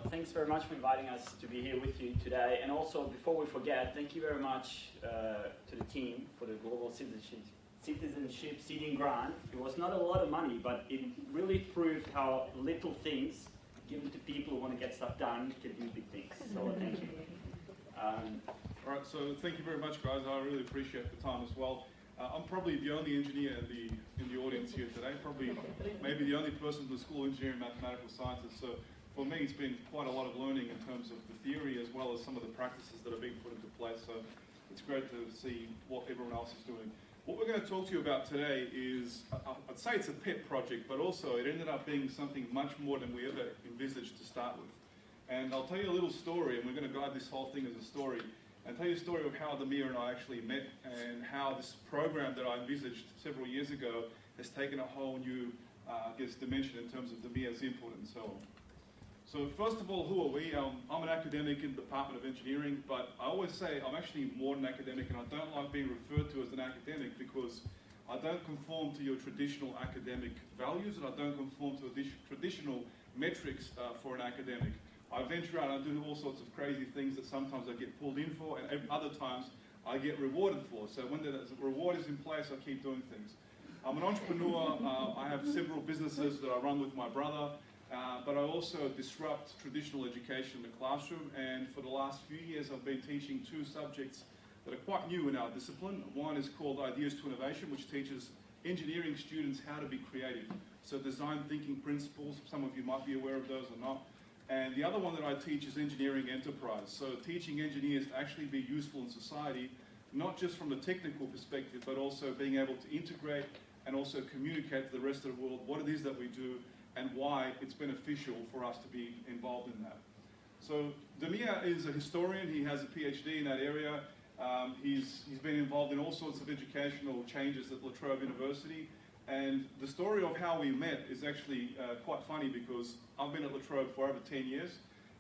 Thanks very much for inviting us to be here with you today. And also, before we forget, thank you very much to the team for the Global Citizenship Seeding Grant. It was not a lot of money, but it really proved how little things given to people who want to get stuff done can do big things. So thank you. All right, so thank you very much, guys. I really appreciate the time as well. I'm probably the only engineer in the audience here today, probably maybe the only person in the School of Engineering and Mathematical Sciences. So for me, it's been quite a lot of learning in terms of the theory as well as some of the practices that are being put into place. So it's great to see what everyone else is doing. What we're going to talk to you about today is, I'd say it's a pet project, but also it ended up being something much more than we ever envisaged to start with. And I'll tell you a little story, and we're going to guide this whole thing as a story, and tell you a story of how Damir and I actually met and how this program that I envisaged several years ago has taken a whole new, dimension in terms of Damir's input and so on. So first of all, who are we? I'm an academic in the Department of Engineering, but I always say I'm actually more than an academic, and I don't like being referred to as an academic because I don't conform to your traditional academic values, and I don't conform to traditional metrics for an academic. I venture out and I do all sorts of crazy things that sometimes I get pulled in for, and other times I get rewarded for. So when the reward is in place, I keep doing things. I'm an entrepreneur. I have several businesses that I run with my brother, but I also disrupt traditional education in the classroom. And for the last few years, I've been teaching two subjects that are quite new in our discipline. One is called Ideas to Innovation, which teaches engineering students how to be creative. So design thinking principles, some of you might be aware of those or not. And the other one that I teach is engineering enterprise. So teaching engineers to actually be useful in society, not just from the technical perspective, but also being able to integrate and also communicate to the rest of the world what it is that we do and why it's beneficial for us to be involved in that. So Damir is a historian. He has a PhD in that area. He's been involved in all sorts of educational changes at La Trobe University. And the story of how we met is actually quite funny because I've been at La Trobe for over 10 years,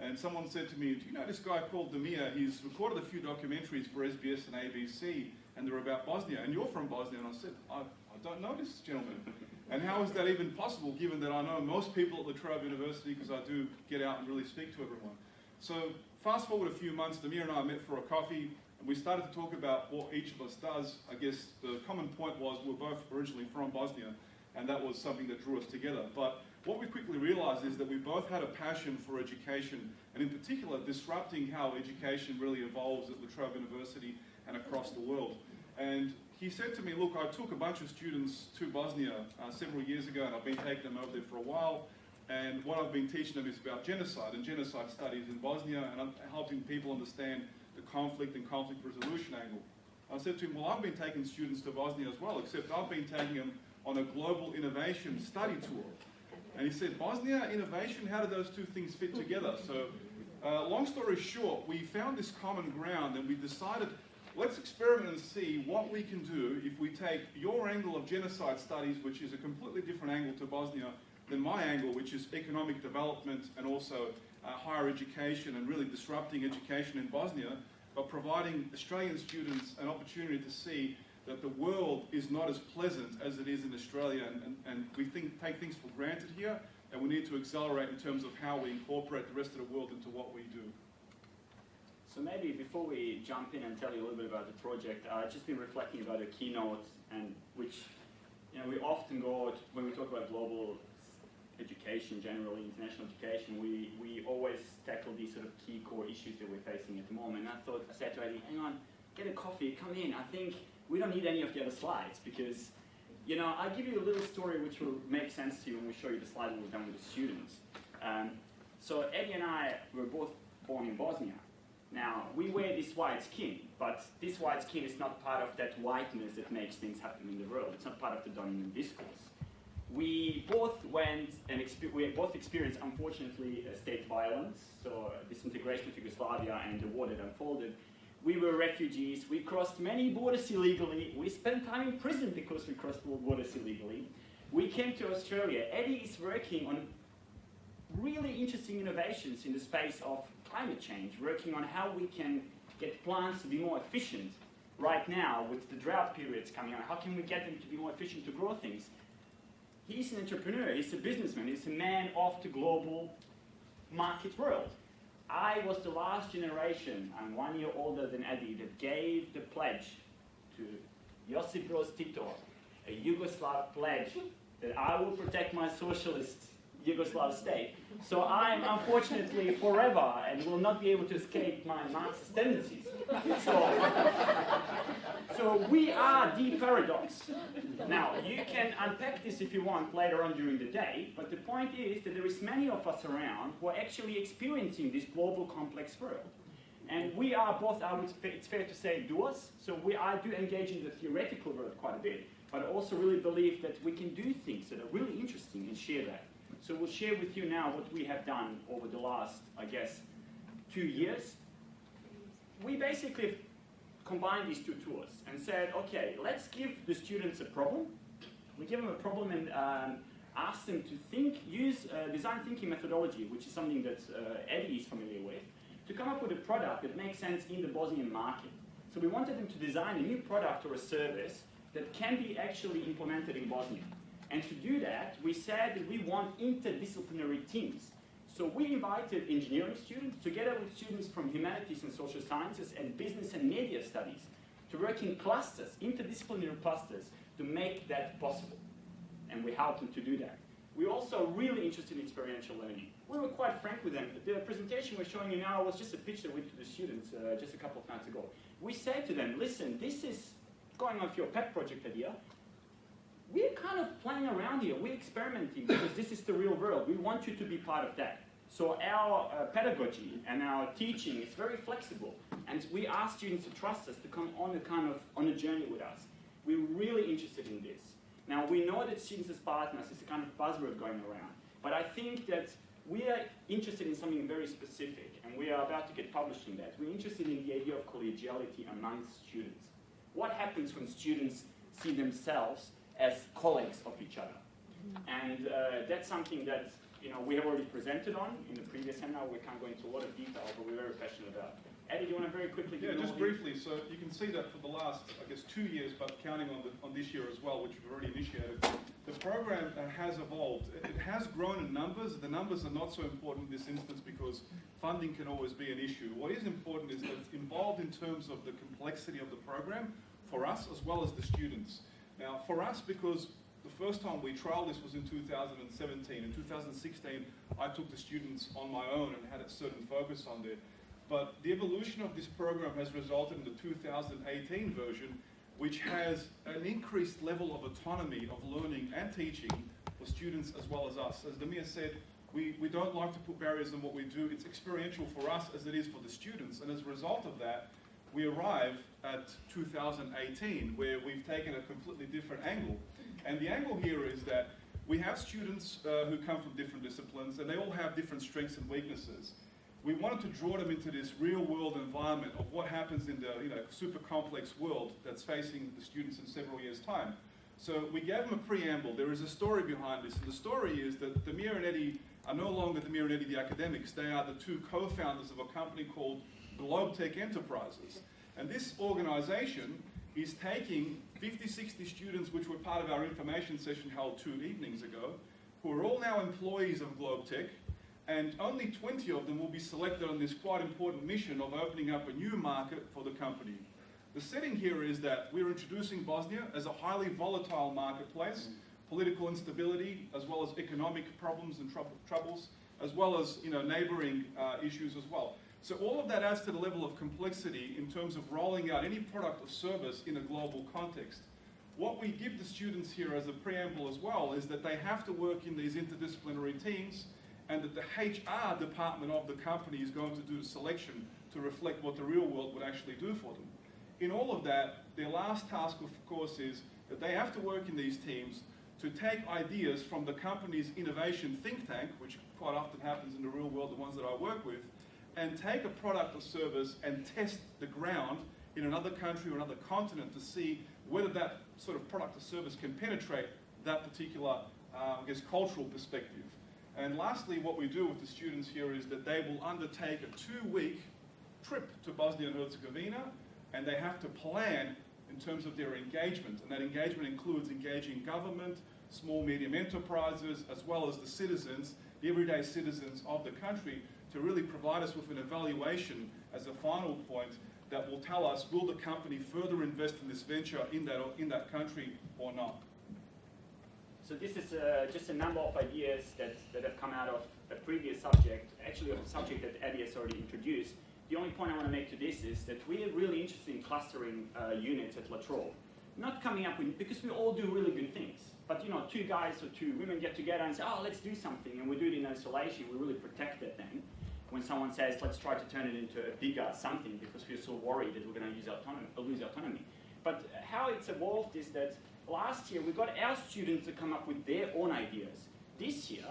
and someone said to me, do you know this guy called Damir? He's recorded a few documentaries for SBS and ABC, and they're about Bosnia, and you're from Bosnia. And I said, I don't know this gentleman. And how is that even possible, given that I know most people at La Trobe University, because I do get out and really speak to everyone. So fast forward a few months, Damir and I met for a coffee, and we started to talk about what each of us does. I guess the common point was we're both originally from Bosnia, and that was something that drew us together. But what we quickly realized is that we both had a passion for education, and in particular, disrupting how education really evolves at La Trobe University and across the world. And he said to me, look, I took a bunch of students to Bosnia several years ago, and I've been taking them over there for a while. And what I've been teaching them is about genocide and genocide studies in Bosnia, and I'm helping people understand the conflict and conflict resolution angle. I said to him, well, I've been taking students to Bosnia as well, except I've been taking them on a global innovation study tour. And he said, Bosnia, innovation, how do those two things fit together? So long story short, we found this common ground, and we decided, let's experiment and see what we can do if we take your angle of genocide studies, which is a completely different angle to Bosnia than my angle, which is economic development and also higher education and really disrupting education in Bosnia, but providing Australian students an opportunity to see that the world is not as pleasant as it is in Australia, and we take things for granted here, and we need to accelerate in terms of how we incorporate the rest of the world into what we do. So maybe before we jump in and tell you a little bit about the project, I've just been reflecting about the keynote, and which, you know, we often go, when we talk about global education, generally international education, we always tackle these sort of key core issues that we're facing at the moment. And I said to Eddie, hang on, get a coffee, come in. I think we don't need any of the other slides because, you know, I'll give you a little story which will make sense to you when we show you the slide we've done with the students. So Eddie and I were both born in Bosnia. Now, we wear this white skin, but this white skin is not part of that whiteness that makes things happen in the world. It's not part of the dominant discourse. We both went and experienced, unfortunately, state violence, so disintegration of Yugoslavia and the war that unfolded. We were refugees. We crossed many borders illegally. We spent time in prison because we crossed borders illegally. We came to Australia. Eddie is working on really interesting innovations in the space of climate change, working on how we can get plants to be more efficient. Right now, with the drought periods coming on, how can we get them to be more efficient to grow things? He's an entrepreneur, he's a businessman, he's a man of the global market world. I was the last generation, I'm 1 year older than Eddie, that gave the pledge to Josip Broz Tito, a Yugoslav pledge that I will protect my socialist Yugoslav state. So I'm unfortunately forever and will not be able to escape my Marxist tendencies. So we are the paradox. Now, you can unpack this if you want later on during the day, but the point is that there is many of us around who are actually experiencing this global complex world. And we are both, it's fair to say, doers. So I do engage in the theoretical world quite a bit, but I also really believe that we can do things that are really interesting and share that. So we'll share with you now what we have done over the last, I guess, 2 years. We basically combined these two tours and said, okay, let's give the students a problem. We give them a problem and ask them to think, use design thinking methodology, which is something that Eddie is familiar with, to come up with a product that makes sense in the Bosnian market. So we wanted them to design a new product or a service that can be actually implemented in Bosnia. And to do that, we said that we want interdisciplinary teams. So we invited engineering students together with students from humanities and social sciences and business and media studies to work in clusters, interdisciplinary clusters, to make that possible. And we helped them to do that. We're also really interested in experiential learning. We were quite frank with them. The presentation we're showing you now was just a pitch that we did to the students just a couple of nights ago. We said to them, listen, this is going on for your pet project idea. We're kind of playing around here. We're experimenting because this is the real world. We want you to be part of that. So our pedagogy and our teaching is very flexible. And we ask students to trust us, to come on a journey with us. We're really interested in this. Now, we know that students as partners is a kind of buzzword going around. But I think that we are interested in something very specific. And we are about to get published in that. We're interested in the idea of collegiality amongst students. What happens when students see themselves as colleagues of each other? And that's something that we have already presented on in the previous seminar. We can't go into a lot of detail, but we're very passionate about. Eddie, do you want to very quickly give just briefly. So you can see that for the last, I guess, 2 years, but counting on this year as well, which we've already initiated, the program has evolved. It has grown in numbers. The numbers are not so important in this instance because funding can always be an issue. What is important is that it's involved in terms of the complexity of the program for us as well as the students. Now, for us, because the first time we trialed this was in 2017. In 2016, I took the students on my own and had a certain focus on it. But the evolution of this program has resulted in the 2018 version, which has an increased level of autonomy of learning and teaching for students as well as us. As Damir said, we don't like to put barriers in what we do. It's experiential for us as it is for the students. And as a result of that, we arrive at 2018, where we've taken a completely different angle. And the angle here is that we have students who come from different disciplines, and they all have different strengths and weaknesses. We wanted to draw them into this real-world environment of what happens in the super complex world that's facing the students in several years' time. So we gave them a preamble. There is a story behind this, and the story is that Damir and Eddie are no longer Damir and Eddie the academics. They are the two co-founders of a company called GlobeTech Enterprises. And this organization is taking 50, 60 students, which were part of our information session held 2 evenings ago, who are all now employees of GlobeTech, and only 20 of them will be selected on this quite important mission of opening up a new market for the company. The setting here is that we're introducing Bosnia as a highly volatile marketplace, political instability, as well as economic problems and troubles, as well as neighboring issues as well. So all of that adds to the level of complexity in terms of rolling out any product or service in a global context. What we give the students here as a preamble as well is that they have to work in these interdisciplinary teams, and that the HR department of the company is going to do the selection to reflect what the real world would actually do for them. In all of that, their last task, of course, is that they have to work in these teams to take ideas from the company's innovation think tank, which quite often happens in the real world, the ones that I work with, and take a product or service and test the ground in another country or another continent to see whether that sort of product or service can penetrate that particular, cultural perspective. And lastly, what we do with the students here is that they will undertake a 2-week trip to Bosnia and Herzegovina, and they have to plan in terms of their engagement. And that engagement includes engaging government, small, medium enterprises, as well as the citizens the everyday citizens of the country to really provide us with an evaluation as a final point that will tell us, will the company further invest in this venture in that country or not? So this is just a number of ideas that have come out of a previous subject, actually of a subject that Eddie has already introduced. The only point I want to make to this is that we're really interested in clustering units at La Trobe. Not coming up with, because we all do really good things. But you know, two guys or two women get together and say, oh, let's do something, and we do it in isolation. We really protect that thing. When someone says, let's try to turn it into a bigger something because we're so worried that we're going to lose autonomy. But how it's evolved is that last year we got our students to come up with their own ideas. This year,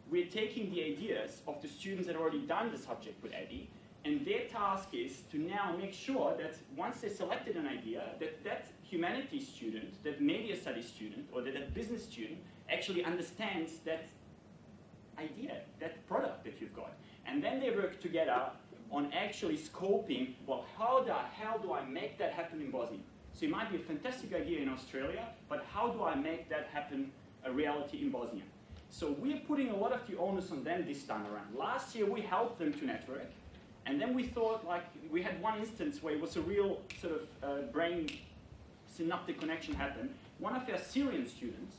we're taking the ideas of the students that have already done the subject with Eddie, and their task is to now make sure that once they selected an idea, that humanities student, that media studies student, or that business student actually understands that idea, that product that you've got. And then they work together on actually scoping, well, how the hell do I make that happen in Bosnia? So it might be a fantastic idea in Australia, but how do I make that happen a reality in Bosnia? So we're putting a lot of the onus on them this time around. Last year we helped them to network, and then we thought, like, we had one instance where it was a real sort of brain synaptic connection happened. One of our Syrian students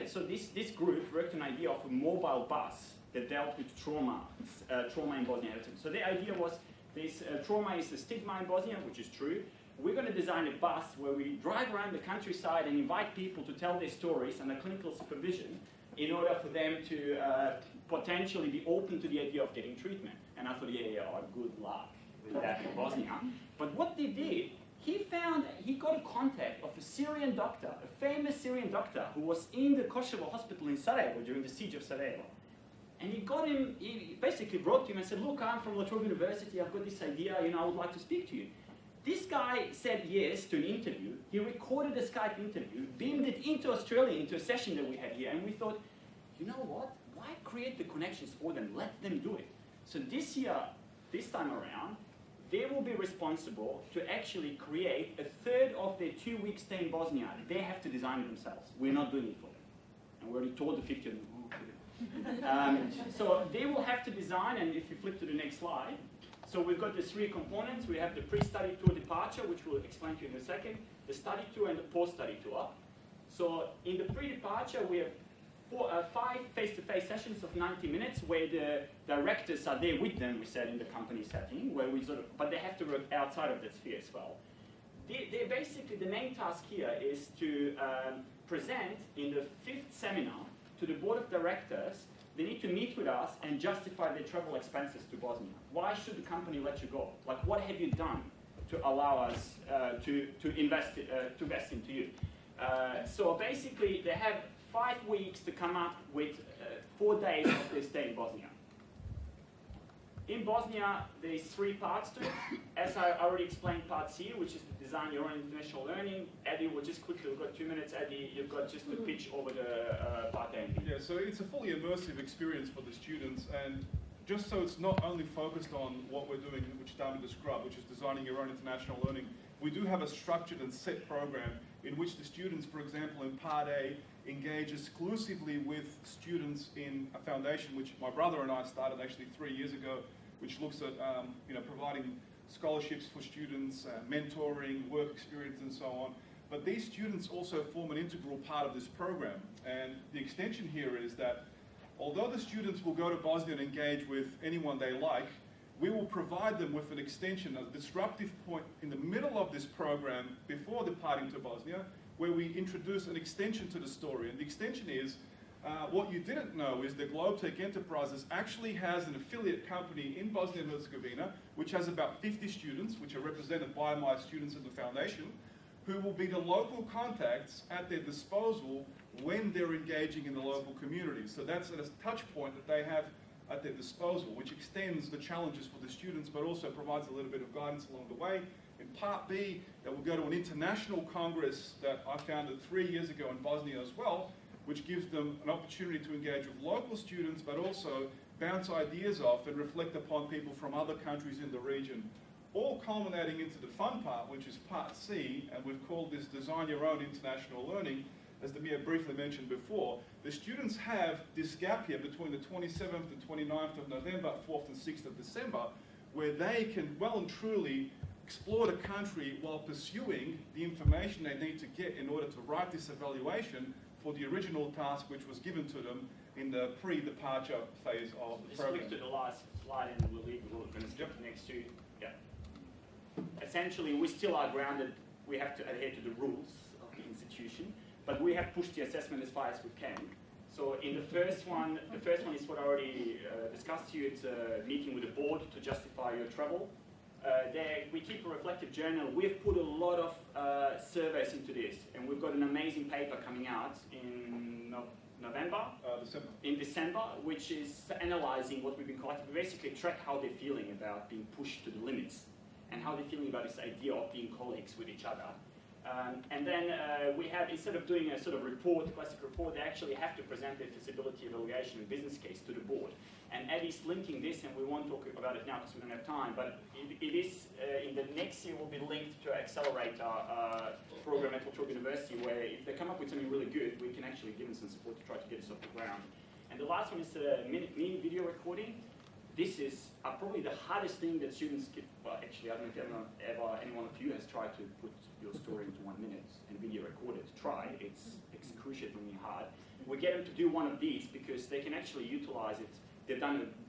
so this group worked on an idea of a mobile bus that dealt with trauma in Bosnia. So the idea was this trauma is a stigma in Bosnia, which is true. We're going to design a bus where we drive around the countryside and invite people to tell their stories under clinical supervision in order for them to potentially be open to the idea of getting treatment. And I thought, yeah, good luck with that in Bosnia. But what they did, he got a contact of a Syrian doctor, a famous Syrian doctor who was in the Kosovo hospital in Sarajevo during the siege of Sarajevo. And he basically wrote to him and said, look, I'm from La Trobe University, I've got this idea, I would like to speak to you. This guy said yes to an interview. He recorded a Skype interview, beamed it into Australia, into a session that we had here, and we thought, you know what? Why create the connections for them? Let them do it. So this year, this time around, they will be responsible to actually create a third of their 2-week stay in Bosnia. They have to design it themselves. We're not doing it for them. And we already told the 50 of them. So they will have to design, and if you flip to the next slide, so we've got the 3 components. We have the pre-study tour departure, which we'll explain to you in a second, the study tour and the post-study tour. So in the pre-departure, we have 5 face-to-face sessions of 90 minutes where the directors are there with them, we said, in the company setting, where we but they have to work outside of that sphere as well. They basically, the main task here is to present in the 5th seminar to the board of directors. They need to meet with us and justify their travel expenses to Bosnia. Why should the company let you go? Like, what have you done to allow us to invest into you? So basically, they have 5 weeks to come up with 4 days of their stay in Bosnia. In Bosnia, there's 3 parts to it. As I already explained, part C, which is to design your own international learning. Eddie, we'll just quickly, we've got 2 minutes. Eddie, you've got just to pitch over the part A. Yeah, so it's a fully immersive experience for the students, and just so it's not only focused on what we're doing, which Damir described, which is designing your own international learning, we do have a structured and set program in which the students, for example, in part A, engage exclusively with students in a foundation which my brother and I started actually 3 years ago, which looks at providing scholarships for students, mentoring, work experience, and so on. But these students also form an integral part of this program. And the extension here is that although the students will go to Bosnia and engage with anyone they like, we will provide them with an extension, a disruptive point in the middle of this program before departing to Bosnia, where we introduce an extension to the story. And the extension is, what you didn't know is that Globetech Enterprises actually has an affiliate company in Bosnia and Herzegovina, which has about 50 students, which are represented by my students in the foundation, who will be the local contacts at their disposal when they're engaging in the local community. So that's a touch point that they have at their disposal, which extends the challenges for the students, but also provides a little bit of guidance along the way. In part B, that will go to an international congress that I founded 3 years ago in Bosnia as well, which gives them an opportunity to engage with local students, but also bounce ideas off and reflect upon people from other countries in the region, all culminating into the fun part, which is part C, and we've called this Design Your Own International Learning, as Damir briefly mentioned before, the students have this gap here between the 27th and 29th of November, 4th and 6th of December, where they can well and truly explore the country while pursuing the information they need to get in order to write this evaluation for the original task which was given to them in the pre-departure phase of the program. Just click to the last slide and we're going to skip to the next two. Yeah. Essentially, we still are grounded. We have to adhere to the rules of the institution, but we have pushed the assessment as far as we can. So in the first one is what I already discussed to you. It's a meeting with the board to justify your travel. There, we keep a reflective journal. We've put a lot of surveys into this, and we've got an amazing paper coming out in November? In December, which is analysing what we've been collecting. We basically track how they're feeling about being pushed to the limits, and how they're feeling about this idea of being colleagues with each other. And then we have, instead of doing a sort of report, a classic report, they actually have to present their feasibility evaluation and business case to the board. And Eddie's linking this, and we won't talk about it now because we don't have time, but it is, in the next year, will be linked to Accelerator program at La Trobe University, where if they come up with something really good, we can actually give them some support to try to get this off the ground. And the last one is mini video recording. This is probably the hardest thing that students get. Well, actually, I don't know if any one of you has tried to put your story into 1 minute and video record it. Try. It's excruciatingly hard. We get them to do one of these because they can actually utilize it.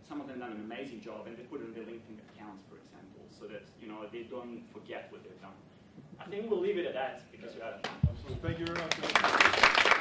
Some of them done an amazing job, and they put it in their LinkedIn accounts, for example, so that they don't forget what they've done. I think we'll leave it at that because we're out of time. Thank you very much.